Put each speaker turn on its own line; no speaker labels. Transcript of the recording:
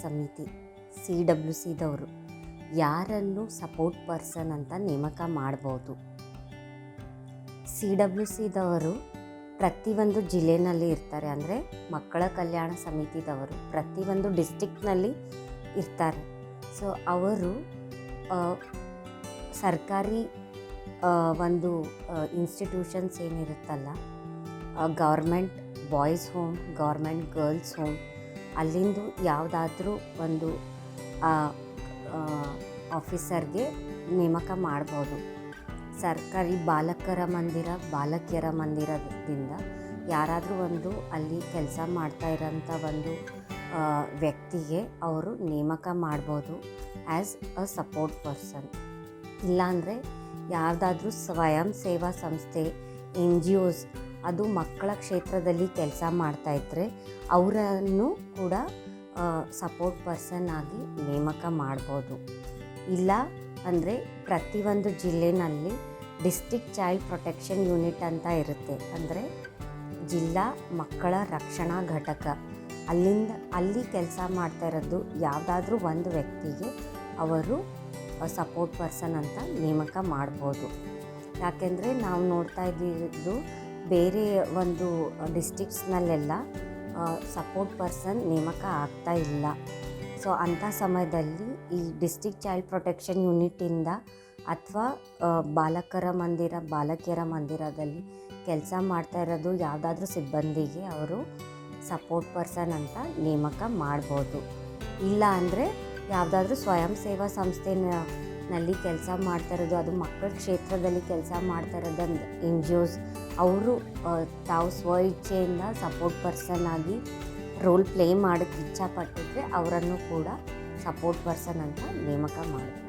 ಸಮಿತಿ CWCದವರು ಯಾರನ್ನು support person ಅಂತ ನೇಮಕ ಮಾಡ್ಬೋದು. CWCದವರು ಪ್ರತಿಯೊಂದು ಜಿಲ್ಲೆಯಲ್ಲಿ ಇರ್ತಾರೆ. ಅಂದರೆ ಮಕ್ಕಳ ಕಲ್ಯಾಣ ಸಮಿತಿದವರು ಪ್ರತಿಯೊಂದು ಡಿಸ್ಟಿಕ್ನಲ್ಲಿ ಇರ್ತಾರೆ. ಸೊ ಅವರು ಸರ್ಕಾರಿ ಒಂದು ಇನ್ಸ್ಟಿಟ್ಯೂಷನ್ಸ್ ಏನಿರುತ್ತಲ್ಲ, government boys home, government girls home, ಅಲ್ಲಿಂದು ಯಾವುದಾದ್ರೂ ಒಂದು ಆಫೀಸರ್ಗೆ ನೇಮಕ ಮಾಡ್ಬೋದು. ಸರ್ಕಾರಿ ಬಾಲಕರ ಮಂದಿರ, ಬಾಲಕಿಯರ ಮಂದಿರದಿಂದ ಯಾರಾದರೂ ಒಂದು ಅಲ್ಲಿ ಕೆಲಸ ಮಾಡ್ತಾ ಇರೋಂಥ ಒಂದು ವ್ಯಕ್ತಿಗೆ ಅವರು ನೇಮಕ ಮಾಡ್ಬೋದು ಆ್ಯಸ್ ಅ ಸಪೋರ್ಟ್ ಪರ್ಸನ್. ಇಲ್ಲಾಂದರೆ ಯಾವುದಾದ್ರೂ ಸ್ವಯಂ ಸೇವಾ ಸಂಸ್ಥೆ, NGOs ಅದು ಮಕ್ಕಳ ಕ್ಷೇತ್ರದಲ್ಲಿ ಕೆಲಸ ಮಾಡ್ತಾಯಿದ್ರೆ ಅವರನ್ನು ಕೂಡ ಸಪೋರ್ಟ್ ಪರ್ಸನ್ ಆಗಿ ನೇಮಕ ಮಾಡ್ಬೋದು. ಇಲ್ಲ ಅಂದರೆ ಪ್ರತಿಯೊಂದು ಜಿಲ್ಲೆಯಲ್ಲಿ ಡಿಸ್ಟ್ರಿಕ್ಟ್ ಚೈಲ್ಡ್ ಪ್ರೊಟೆಕ್ಷನ್ ಯೂನಿಟ್ ಅಂತ ಇರುತ್ತೆ. ಅಂದರೆ ಜಿಲ್ಲಾ ಮಕ್ಕಳ ರಕ್ಷಣಾ ಘಟಕ, ಅಲ್ಲಿ ಕೆಲಸ ಮಾಡ್ತಾ ಇರೋದು ಯಾವುದಾದ್ರೂ ಒಂದು ವ್ಯಕ್ತಿಗೆ ಅವರು ಸಪೋರ್ಟ್ ಪರ್ಸನ್ ಅಂತ ನೇಮಕ ಮಾಡ್ಬೋದು. ಯಾಕೆಂದರೆ ನಾವು ನೋಡ್ತಾ ಇದ್ದಿದ್ದು ಬೇರೆ ಒಂದು ಡಿಸ್ಟ್ರಿಕ್ಟ್ಸ್ನಲ್ಲೆಲ್ಲ ಸಪೋರ್ಟ್ ಪರ್ಸನ್ ನೇಮಕ ಆಗ್ತಾ ಇಲ್ಲ. ಸೊ ಅಂಥ ಸಮಯದಲ್ಲಿ ಈ ಡಿಸ್ಟ್ರಿಕ್ಟ್ ಚೈಲ್ಡ್ ಪ್ರೊಟೆಕ್ಷನ್ ಯೂನಿಟಿಂದ ಅಥವಾ ಬಾಲಕರ ಮಂದಿರ, ಬಾಲಕಿಯರ ಮಂದಿರದಲ್ಲಿ ಕೆಲಸ ಮಾಡ್ತಾ ಇರೋದು ಯಾವುದಾದ್ರೂ ಸಿಬ್ಬಂದಿಗೆ ಅವರು ಸಪೋರ್ಟ್ ಪರ್ಸನ್ ಅಂತ ನೇಮಕ ಮಾಡ್ಬೋದು. ಇಲ್ಲ ಅಂದರೆ ಯಾವುದಾದ್ರೂ ಸ್ವಯಂ ಸೇವಾ ಸಂಸ್ಥೆನಲ್ಲಿ ಕೆಲಸ ಮಾಡ್ತಾ ಇರೋದು, ಅದು ಮಕ್ಕಳ ಕ್ಷೇತ್ರದಲ್ಲಿ ಕೆಲಸ ಮಾಡ್ತಾ ಇರೋದು NGOs, ಅವರು ತಾವು ಸ್ವ ಇಚ್ಛೆಯಿಂದ ಸಪೋರ್ಟ್ ಪರ್ಸನ್ ಆಗಿ ರೋಲ್ ಪ್ಲೇ ಮಾಡೋಕ್ಕೆ ಇಚ್ಛಪಟ್ಟಿದ್ರೆ ಅವರನ್ನು ಕೂಡ ಸಪೋರ್ಟ್ ಪರ್ಸನ್ ಅಂತ ನೇಮಕ ಮಾಡ್ಬೋದು.